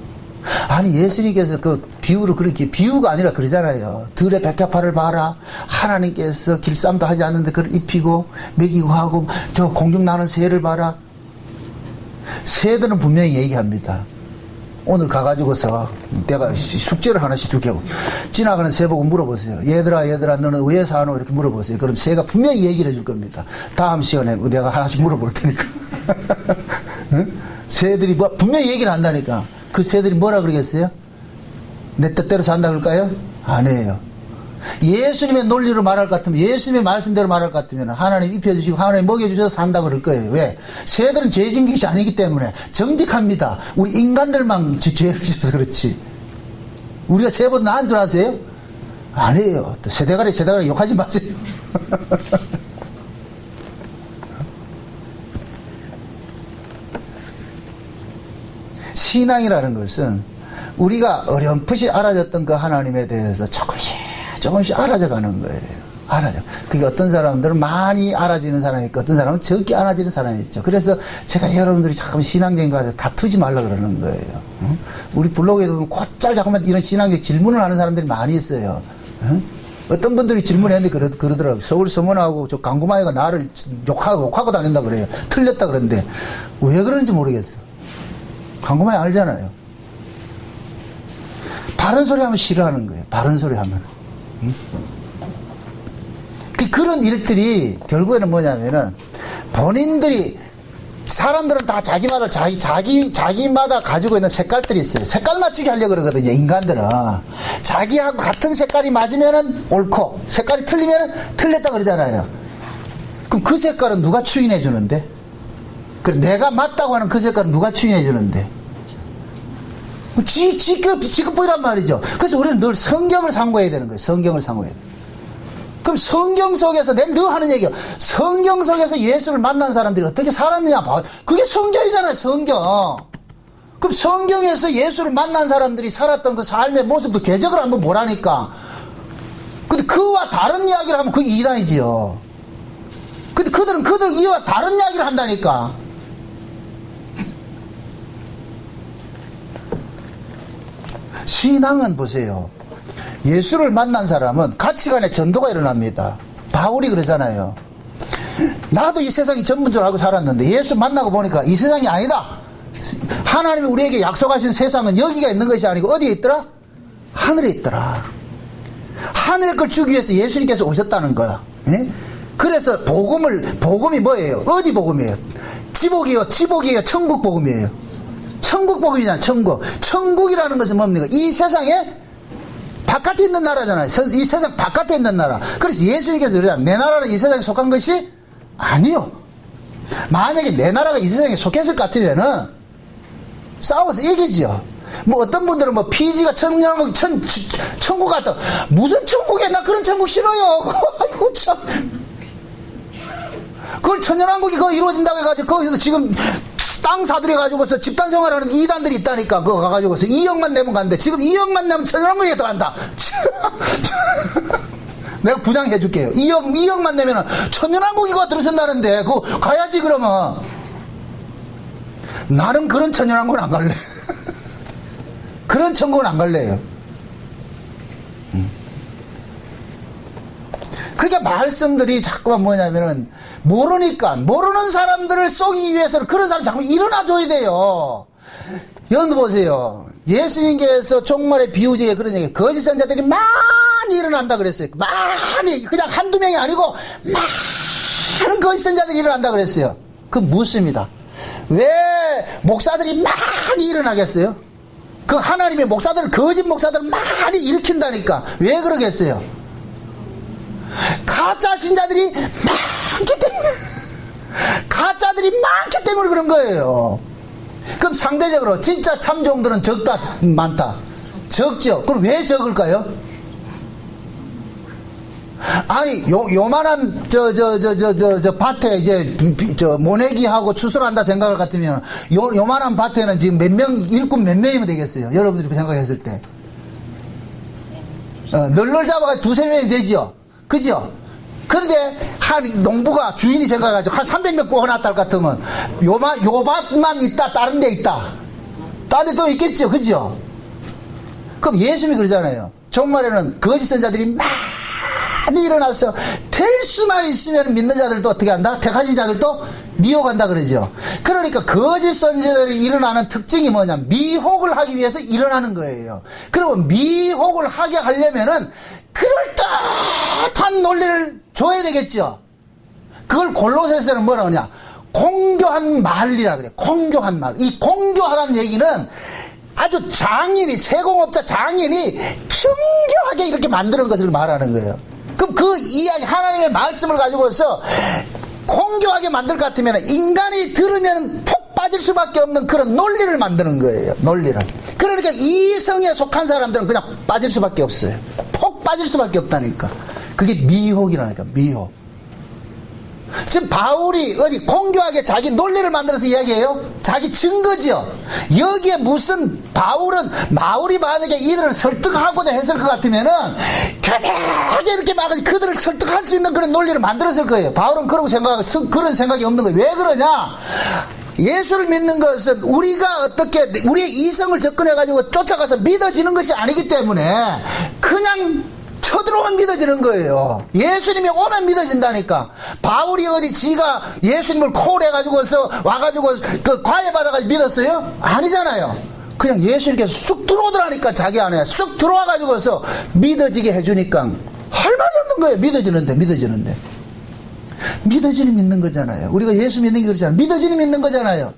아니 예수님께서 그 비유를 그렇게 비유가 아니라 그러잖아요. 들의 백합화를 봐라. 하나님께서 길쌈도 하지 않는데 그걸 입히고 먹이고 하고 저 공중 나는 새를 봐라. 새들은 분명히 얘기합니다. 오늘 가가지고서 내가 숙제를 하나씩 두게 하고 지나가는 새 보고 물어보세요. 얘들아 너는 왜 사노? 이렇게 물어보세요. 그럼 새가 분명히 얘기를 해줄 겁니다. 다음 시간에 내가 하나씩 물어볼 테니까. 응? 새들이 분명히 얘기를 한다니까. 그 새들이 뭐라 그러겠어요? 내 뜻대로 산다 그럴까요? 아니에요. 예수님의 논리로 말할 것 같으면, 예수님의 말씀대로 말할 것 같으면 하나님 입혀주시고 하나님 먹여주셔서 산다 그럴 거예요. 왜? 새들은 죄진 것이 아니기 때문에 정직합니다. 우리 인간들만 죄를 지어서 그렇지. 우리가 새보다 나은 줄 아세요? 아니에요. 또 새대가리 욕하지 마세요. 신앙이라는 것은 우리가 어렴풋이 알아졌던 그 하나님에 대해서 조금씩 알아져가는 거예요. 그게 어떤 사람들은 많이 알아지는 사람이 있고 어떤 사람은 적게 알아지는 사람이 있죠. 그래서 제가 여러분들이 자꾸 신앙적인 거 가지고 다투지 말라 그러는 거예요. 응? 우리 블로그에도 보면 곧잘 자꾸만 이런 신앙적 질문을 하는 사람들이 많이 있어요. 응? 어떤 분들이 질문했는데 그러더라고요. 서울 서문하고 저 강구마이가 나를 욕하고 다닌다 그래요. 틀렸다 그러는데 왜 그런지 모르겠어요. 강구마이 알잖아요. 바른 소리 하면 싫어하는 거예요. 바른 소리 하면. 응? 그런 일들이 결국에는 뭐냐면은 본인들이 사람들은 다 자기마다 자기마다 가지고 있는 색깔들이 있어요. 색깔 맞추기 하려고 그러거든요. 인간들은 자기하고 같은 색깔이 맞으면은 옳고 색깔이 틀리면은 틀렸다 그러잖아요. 그럼 그 색깔은 누가 추인해 주는데? 그래 내가 맞다고 하는 그 색깔은 누가 추인해 주는데? 지급보이란 말이죠. 그래서 우리는 늘 성경을 상고해야 되는 거예요. 성경을 상고해야 돼요. 그럼 성경 속에서 늘 하는 얘기야. 성경 속에서 예수를 만난 사람들이 어떻게 살았느냐 봐. 그게 성경이잖아요. 성경. 그럼 성경에서 예수를 만난 사람들이 살았던 그 삶의 모습도 궤적을 한번 보라니까. 근데 그와 다른 이야기를 하면 그게 이단이지요. 근데 그들 이와 다른 이야기를 한다니까. 신앙은 보세요. 예수를 만난 사람은 가치관의 전도가 일어납니다. 바울이 그러잖아요. 나도 이 세상이 전부인 줄 알고 살았는데 예수 만나고 보니까 이 세상이 아니다. 하나님이 우리에게 약속하신 세상은 여기가 있는 것이 아니고 어디에 있더라? 하늘에 있더라. 하늘의 걸 주기 위해서 예수님께서 오셨다는 거야. 예? 그래서 복음이 뭐예요? 어디 복음이에요? 지복이에요? 천국 복음이에요? 천국 복음이잖아, 천국. 천국이라는 것은 뭡니까? 이 세상에 바깥에 있는 나라잖아요. 이 세상 바깥에 있는 나라. 그래서 예수님께서 그러잖아요. 내 나라는 이 세상에 속한 것이 아니요. 만약에 내 나라가 이 세상에 속했을 것 같으면은 싸워서 이기지요. 뭐 어떤 분들은 뭐 피지가 천국 같다. 무슨 천국이야? 나 그런 천국 싫어요. 아이고 참. 그걸 천년왕국이 그거 이루어진다고 해가지고 거기서 지금 땅 사들여 가지고서 집단 생활하는 이단들이 있다니까. 그거 가가지고서 2억만 내면 간대. 지금 2억만 내면 천년왕국에 들어간다. 내가 부장해 줄게요. 2억만 내면은 천년왕국이가 들어선다는데 그거 가야지. 그러면 나는 그런 천년왕국은 안 갈래. 그런 천국은 안 갈래요. 그게 말씀들이 자꾸만 뭐냐면은 모르는 사람들을 쏘기 위해서는 그런 사람 자꾸 일어나줘야 돼요. 여러분 보세요. 예수님께서 종말의 비유 중에 그런 얘기, 거짓 선자들이 많이 일어난다 그랬어요. 많이, 그냥 한두 명이 아니고 많은 거짓 선자들이 일어난다 그랬어요. 그 묻습니다. 왜 목사들이 많이 일어나겠어요? 그 하나님의 목사들, 거짓 목사들을 많이 일으킨다니까. 왜 그러겠어요? 가짜 신자들이 많기 때문에, 가짜들이 많기 때문에 그런 거예요. 그럼 상대적으로 진짜 참종들은 적다, 많다? 적죠. 그럼 왜 적을까요? 아니, 요만한, 밭에 이제, 모내기하고 추수한다 생각을 같으면, 요만한 밭에는 지금 일꾼 몇 명이면 되겠어요? 여러분들이 생각했을 때. 널널 잡아가지고 두세 명이 되죠? 그죠? 그런데, 농부가 주인이 생각해가지고 한 300명 뽑아놨다 할 것 같으면, 요 밭만 있다, 다른 데 있다. 다른 데 또 있겠죠? 그죠? 그럼 예수님이 그러잖아요. 종말에는 거짓 선자들이 많이 일어나서 될 수만 있으면 믿는 자들도 어떻게 한다? 택하신 자들도 미혹한다 그러죠. 그러니까 거짓 선자들이 일어나는 특징이 뭐냐? 미혹을 하기 위해서 일어나는 거예요. 그러면 미혹을 하게 하려면은 그럴듯한 논리를 줘야 되겠죠. 그걸 골로새서는 뭐라 그러냐? 공교한 말이라 그래. 공교한 말. 이 공교하다는 얘기는 아주 장인이, 세공업자 장인이 정교하게 이렇게 만드는 것을 말하는 거예요. 그럼 그 이야기, 하나님의 말씀을 가지고서 공교하게 만들 것 같으면 인간이 들으면 폭 빠질 수밖에 없는 그런 논리를 만드는 거예요. 논리를. 그러니까 이 성에 속한 사람들은 그냥 빠질 수밖에 없어요. 폭 빠질 수밖에 없다니까. 그게 미혹이라니까, 미혹. 지금 바울이 어디 공교하게 자기 논리를 만들어서 이야기해요? 자기 증거지요. 여기에 무슨 바울이 만약에 이들을 설득하고자 했을 것 같으면은 교묘하게 이렇게 막 그들을 설득할 수 있는 그런 논리를 만들었을 거예요. 바울은 그런 생각이 없는 거예요. 왜 그러냐? 예수를 믿는 것은 우리가 어떻게 우리의 이성을 접근해가지고 쫓아가서 믿어지는 것이 아니기 때문에 그냥 쳐들어오면 믿어지는 거예요. 예수님이 오면 믿어진다니까. 바울이 어디 지가 예수님을 콜해가지고서 와가지고 그 과외받아가지고 믿었어요? 아니잖아요. 그냥 예수님께서 쑥 들어오더라니까. 자기 안에 쑥 들어와가지고서 믿어지게 해주니까 할 말이 없는 거예요. 믿어지는데 믿어지니 믿는 거잖아요. 우리가 예수 믿는 게 그렇잖아요. 믿어지니 믿는 거잖아요.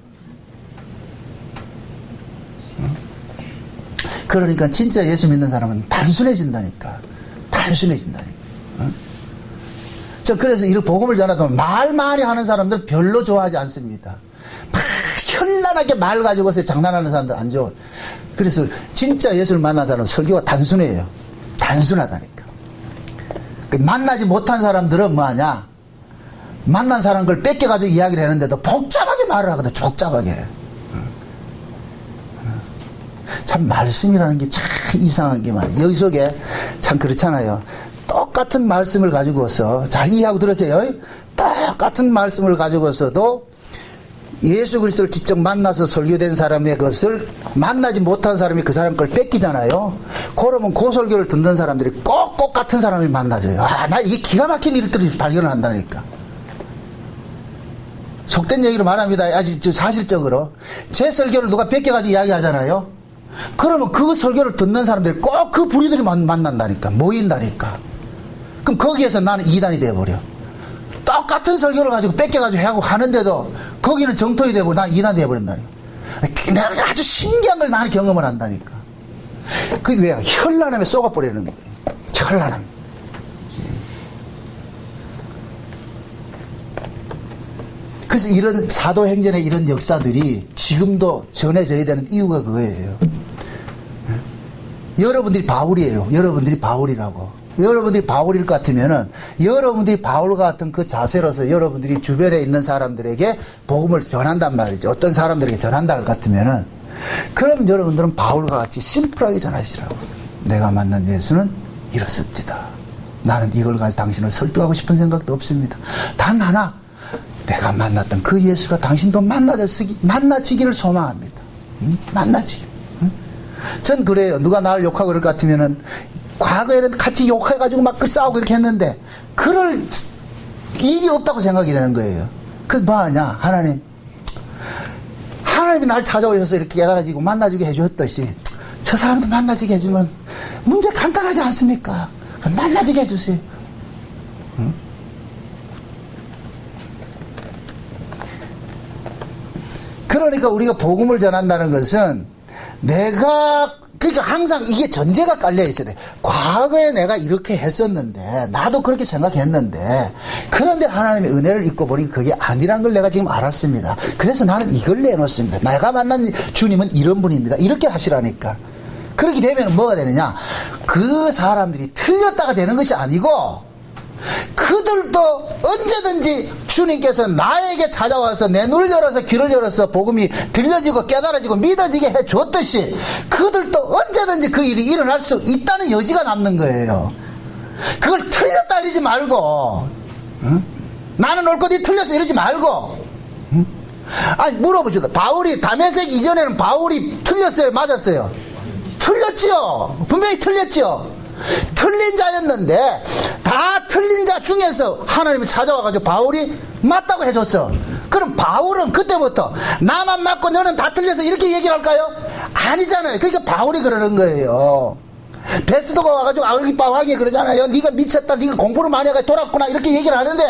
그러니까 진짜 예수 믿는 사람은 단순해진다니까. 그래서 이런 복음을 전하다 보면 말 많이 하는 사람들 별로 좋아하지 않습니다. 막 현란하게 말 가지고서 장난하는 사람들 안 좋아. 그래서 진짜 예수를 만난 사람은 설교가 단순해요. 단순하다니까. 만나지 못한 사람들은 뭐하냐? 만난 사람 걸 뺏겨가지고 이야기를 하는데도 복잡하게 말을 하거든. 복잡하게. 참 말씀이라는 게 참 이상한 게 말이에요. 여기 속에 참 그렇잖아요. 똑같은 말씀을 가지고서 잘 이해하고 들으세요. 똑같은 말씀을 가지고서도 예수 그리스도를 직접 만나서 설교된 사람의 것을 만나지 못한 사람이 그 사람 걸 뺏기잖아요. 그러면 그 설교를 듣는 사람들이 꼭 같은 사람을 만나줘요. 나 이게 기가 막힌 일들을 발견을 한다니까. 속된 얘기로 말합니다. 아주 사실적으로 제 설교를 누가 뺏겨가지고 이야기하잖아요. 그러면 그 설교를 듣는 사람들이 꼭 그 부류들이 만난다니까. 모인다니까. 그럼 거기에서 나는 이단이 돼버려. 똑같은 설교를 가지고 뺏겨가지고 하고 하는데도 거기는 정통이 돼버려. 난 이단이 돼버린다니까. 내가 아주 신기한 걸 나는 경험을 한다니까. 그게 왜? 현란함에 쏘가버리는 거예요. 현란함. 그래서 이런 사도행전의 이런 역사들이 지금도 전해져야 되는 이유가 그거예요. 여러분들이 바울이에요. 여러분들이 바울이라고. 여러분들이 바울일 것 같으면은 여러분들이 바울과 같은 그 자세로서 여러분들이 주변에 있는 사람들에게 복음을 전한단 말이죠. 어떤 사람들에게 전한다 할 것 같으면은 그럼 여러분들은 바울과 같이 심플하게 전하시라고. 내가 만난 예수는 이렇습니다. 나는 이걸 가지고 당신을 설득하고 싶은 생각도 없습니다. 단 하나, 내가 만났던 그 예수가 당신도 만나지기를 소망합니다. 만나지기. 전 그래요. 누가 나를 욕하고 그럴 것 같으면은 과거에는 같이 욕해가지고 막 싸우고 이렇게 했는데 그럴 일이 없다고 생각이 되는 거예요. 그 뭐하냐? 하나님이 날 찾아오셔서 이렇게 깨달아지고 만나지게 해주었듯이 저 사람도 만나지게 해주면 문제 간단하지 않습니까? 만나지게 해주세요. 응? 그러니까 우리가 복음을 전한다는 것은 그러니까 항상 이게 전제가 깔려 있어야 돼. 과거에 내가 이렇게 했었는데, 나도 그렇게 생각했는데, 그런데 하나님의 은혜를 입고 보니 그게 아니란 걸 내가 지금 알았습니다. 그래서 나는 이걸 내놓습니다. 내가 만난 주님은 이런 분입니다. 이렇게 하시라니까. 그렇게 되면 뭐가 되느냐? 그 사람들이 틀렸다가 되는 것이 아니고, 그들도 언제든지 주님께서 나에게 찾아와서 내 눈을 열어서 귀를 열어서 복음이 들려지고 깨달아지고 믿어지게 해줬듯이 그들도 언제든지 그 일이 일어날 수 있다는 여지가 남는 거예요. 그걸 틀렸다 이러지 말고, 응? 나는 옳고 니 틀렸어 이러지 말고, 응? 아니 물어보죠. 바울이 다메섹 이전에는 바울이 틀렸어요, 맞았어요? 틀렸지요. 분명히 틀렸지요. 틀린 자였는데 다 틀린 자 중에서 하나님이 찾아와가지고 바울이 맞다고 해줬어. 그럼 바울은 그때부터 나만 맞고 너는 다 틀려서 이렇게 얘기를 할까요? 아니잖아요. 그러니까 바울이 그러는 거예요. 베스도가 와가지고 아그리빠 왕이 그러잖아요. 네가 미쳤다, 네가 공부를 많이 해가지고 돌았구나 이렇게 얘기를 하는데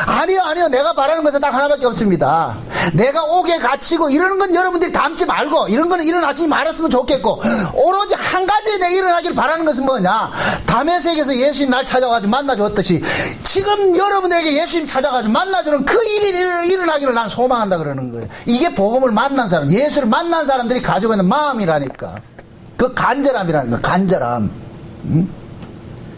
아니요 내가 바라는 것은 딱 하나밖에 없습니다. 내가 옥에 갇히고 이러는 건 여러분들이 담지 말고 이런 거는 일어나지 말았으면 좋겠고 오로지 한 가지 내 일어나기를 바라는 것은 뭐냐, 다메섹에서 예수님 날 찾아가지고 만나줬듯이 지금 여러분들에게 예수님 찾아가지고 만나주는 그 일이 일어나기를 난 소망한다 그러는 거예요. 이게 복음을 만난 사람, 예수를 만난 사람들이 가지고 있는 마음이라니까. 그 간절함이라는 거, 간절함. 응?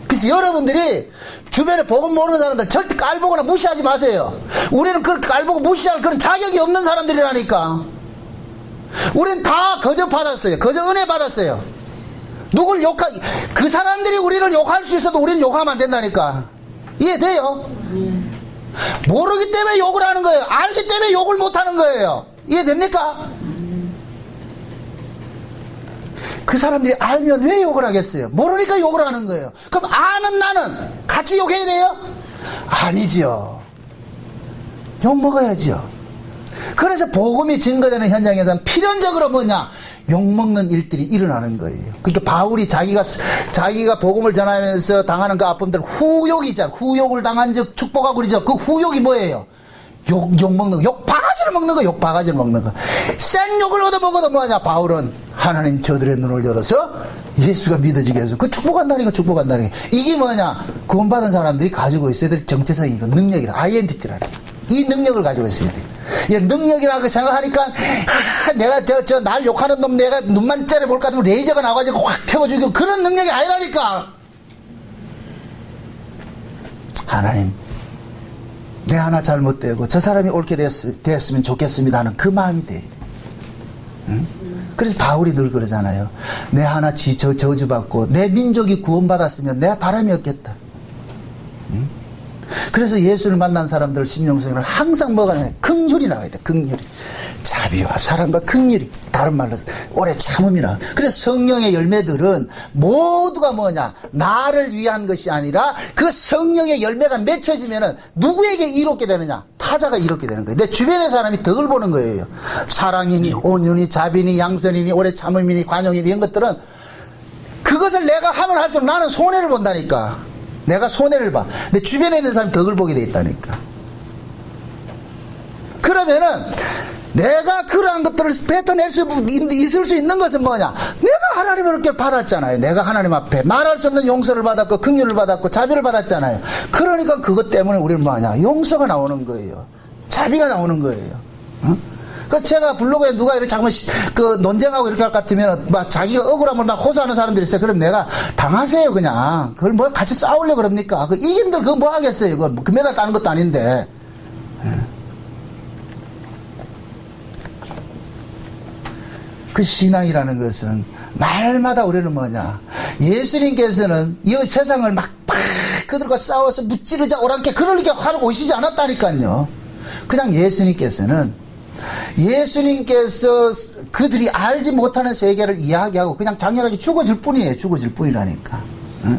그래서 여러분들이 주변에 복음 모르는 사람들 절대 깔보거나 무시하지 마세요. 우리는 그걸 깔보고 무시할 그런 자격이 없는 사람들이라니까. 우리는 다 거저 받았어요. 거저 은혜 받았어요. 누굴 그 사람들이 우리를 욕할 수 있어도 우리는 욕하면 안 된다니까. 이해돼요? 모르기 때문에 욕을 하는 거예요. 알기 때문에 욕을 못 하는 거예요. 이해됩니까? 그 사람들이 알면 왜 욕을 하겠어요? 모르니까 욕을 하는 거예요. 그럼 아는 나는 같이 욕해야 돼요? 아니지요. 욕 먹어야지요. 그래서 복음이 증거되는 현장에서는 필연적으로 뭐냐? 욕 먹는 일들이 일어나는 거예요. 그러니까 바울이 자기가 복음을 전하면서 당하는 그 아픔들 후욕이잖아. 후욕을 당한 즉 축복하고 그러죠. 그 후욕이 뭐예요? 욕 먹는 거, 욕 바가지를 먹는 거, 욕 바가지를 먹는 거. 생욕을 얻어먹어도 뭐하냐? 바울은 하나님 저들의 눈을 열어서 예수가 믿어지게 해서 그 축복한다니까. 이게 뭐냐? 구원받은 사람들이 가지고 있어야 될 정체성이고 능력이라, 아이덴티티라는 이 능력을 가지고 있어야 돼. 이 능력이라고 생각하니까 내가 날 욕하는 놈 내가 눈만 째려볼까 하면 레이저가 나와가지고 확 태워주고 그런 능력이 아니라니까. 하나님, 내 하나 잘못되고 저 사람이 옳게 되었으면 좋겠습니다 하는 그 마음이 돼야 돼. 응? 그래서 바울이 늘 그러잖아요. 내 하나 저주받고 내 민족이 구원받았으면 내 바람이었겠다. 응? 그래서 예수를 만난 사람들 심령성을 항상 뭐가 나와요? 긍휼이 나와야 돼. 긍휼이. 자비와 사랑과 긍휼이, 다른 말로 오래 참음이라. 그래서 성령의 열매들은 모두가 뭐냐? 나를 위한 것이 아니라 그 성령의 열매가 맺혀지면은 누구에게 이롭게 되느냐? 타자가 이렇게 되는 거예요. 내 주변의 사람이 덕을 보는 거예요. 사랑이니 온유니 자비니 양선이니 오래 참음이니 관용이니 이런 것들은 그것을 내가 하면 할수록 나는 손해를 본다니까. 내가 손해를 봐. 내 주변에 있는 사람이 덕을 보게 돼 있다니까. 그러면은 내가 그러한 것들을 뱉어낼 수 있을 수 있는 것은 뭐냐? 내가 하나님을 그렇게 받았잖아요. 내가 하나님 앞에 말할 수 없는 용서를 받았고 긍휼을 받았고 자비를 받았잖아요. 그러니까 그것 때문에 우리는 뭐냐? 용서가 나오는 거예요. 자비가 나오는 거예요. 응? 그 제가 블로그에 누가 이렇게 자꾸 그 논쟁하고 이렇게 할 것 같으면 막 자기가 억울함을 막 호소하는 사람들이 있어요. 그럼 내가 당하세요 그냥. 그걸 뭘 같이 싸우려고 그럽니까? 그 이긴들 그거 뭐 하겠어요? 그거 금메달 따는 것도 아닌데. 그 신앙이라는 것은 날마다 우리는 뭐냐? 예수님께서는 이 세상을 막 그들과 싸워서 무찌르자 오랑캐 그러니까 하고 오시지 않았다니까요. 그냥 예수님께서 그들이 알지 못하는 세계를 이야기하고 그냥 당연하게 죽어질 뿐이에요. 죽어질 뿐이라니까. 응?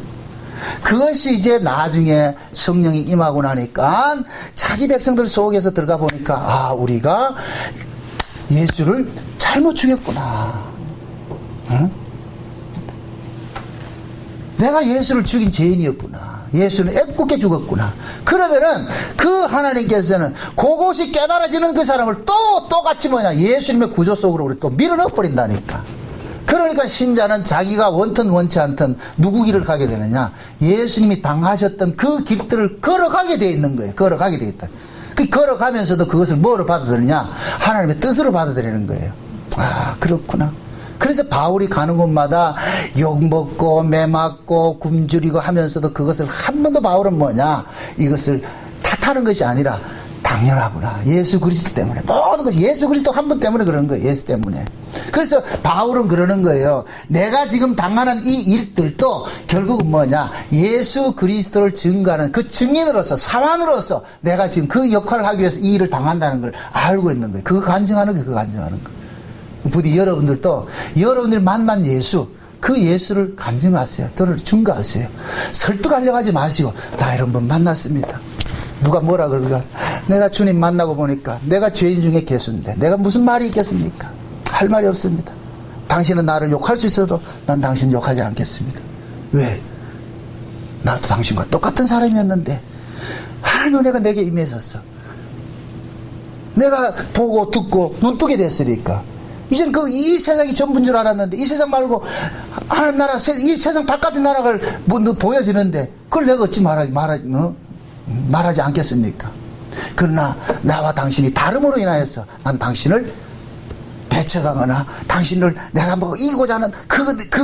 그것이 이제 나중에 성령이 임하고 나니까 자기 백성들 속에서 들어가 보니까 아 우리가 예수를 잘못 죽였구나. 응? 내가 예수를 죽인 죄인이었구나. 예수는 애꿎게 죽었구나. 그러면은 그 하나님께서는 그것이 깨달아지는 그 사람을 똑같이 뭐냐 예수님의 구조 속으로 우리 또 밀어넣어 버린다니까. 그러니까 신자는 자기가 원튼 원치 않든 누구 길을 가게 되느냐? 예수님이 당하셨던 그 길들을 걸어가게 돼 있는 거예요. 걸어가게 돼 있다. 그 걸어가면서도 그것을 뭐로 받아들이냐? 하나님의 뜻으로 받아들이는 거예요. 아 그렇구나. 그래서 바울이 가는 곳마다 욕먹고 매맞고 굶주리고 하면서도 그것을 한 번도 바울은 뭐냐? 이것을 탓하는 것이 아니라 당연하구나. 예수 그리스도 때문에. 모든 것이 예수 그리스도 한 분 때문에 그러는 거예요. 예수 때문에. 그래서 바울은 그러는 거예요. 내가 지금 당하는 이 일들도 결국은 뭐냐? 예수 그리스도를 증거하는 그 증인으로서 사환으로서 내가 지금 그 역할을 하기 위해서 이 일을 당한다는 걸 알고 있는 거예요. 그거 간증하는 거예요. 그거 간증하는 거. 부디 여러분들도 여러분들이 만난 예수 그 예수를 간증하세요. 들을 증거하세요. 설득하려고 하지 마시고 나 이런 분 만났습니다. 누가 뭐라 그러가 내가 주님 만나고 보니까 내가 죄인 중에 개수인데 내가 무슨 말이 있겠습니까? 할 말이 없습니다. 당신은 나를 욕할 수 있어도 난 당신 욕하지 않겠습니다. 왜? 나도 당신과 똑같은 사람이었는데 하나님의 은혜가 내게 임했었어. 내가 보고 듣고 눈뜨게 됐으니까 이젠 이 세상이 전부인 줄 알았는데 이 세상 말고 하나님 나라 이 세상 바깥의 나라가 뭐 보여지는데 그걸 내가 어찌 말하지 않겠습니까? 그러나 나와 당신이 다름으로 인하여서 난 당신을 배척하거나 당신을 내가 뭐 이기고자 하는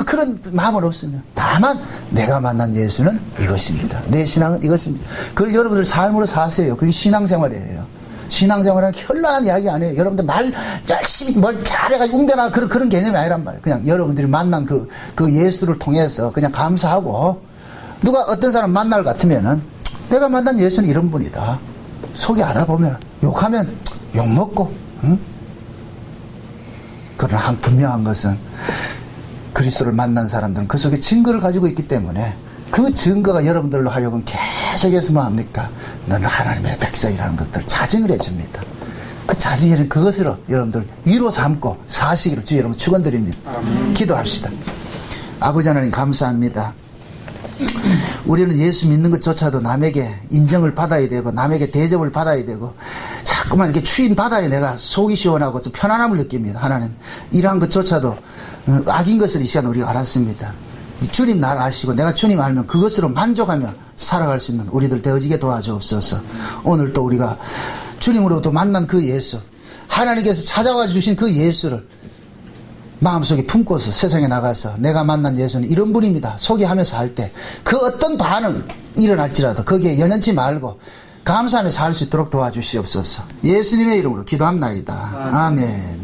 그런 마음은 없으면 다만 내가 만난 예수는 이것입니다. 내 신앙은 이것입니다. 그걸 여러분들 삶으로 사세요. 그게 신앙생활이에요. 신앙생활은 현란한 이야기 아니에요. 여러분들 말 열심히 뭘 잘해가지고 웅변하는 그런 개념이 아니란 말이에요. 그냥 여러분들이 만난 그 예수를 통해서 그냥 감사하고 누가 어떤 사람 만날 같으면은 내가 만난 예수는 이런 분이다. 속이 알아보면 욕하면 욕먹고 응? 그러나 분명한 것은 그리스도를 만난 사람들은 그 속에 증거를 가지고 있기 때문에 그 증거가 여러분들로 하여금 계속해서 뭐합니까? 너는 하나님의 백성이라는 것들을 자증을 해줍니다. 그 자증이는 그것으로 여러분들 위로 삼고 사시기를 주여 여러분 축원드립니다. 기도합시다. 아버지 하나님 감사합니다. 우리는 예수 믿는 것조차도 남에게 인정을 받아야 되고 남에게 대접을 받아야 되고 자꾸만 이렇게 추인 받아야 내가 속이 시원하고 좀 편안함을 느낍니다. 하나님 이러한 것조차도 악인 것을 이 시간 우리가 알았습니다. 주님 나를 아시고 내가 주님 알면 그것으로 만족하며 살아갈 수 있는 우리들 되어지게 도와주옵소서. 오늘 또 우리가 주님으로부터 만난 그 예수 하나님께서 찾아와 주신 그 예수를 마음속에 품고서 세상에 나가서 내가 만난 예수는 이런 분입니다 소개하면서 할 때 그 어떤 반응 일어날지라도 거기에 연연치 말고 감사하며 살 수 있도록 도와주시옵소서. 예수님의 이름으로 기도합나이다. 아멘.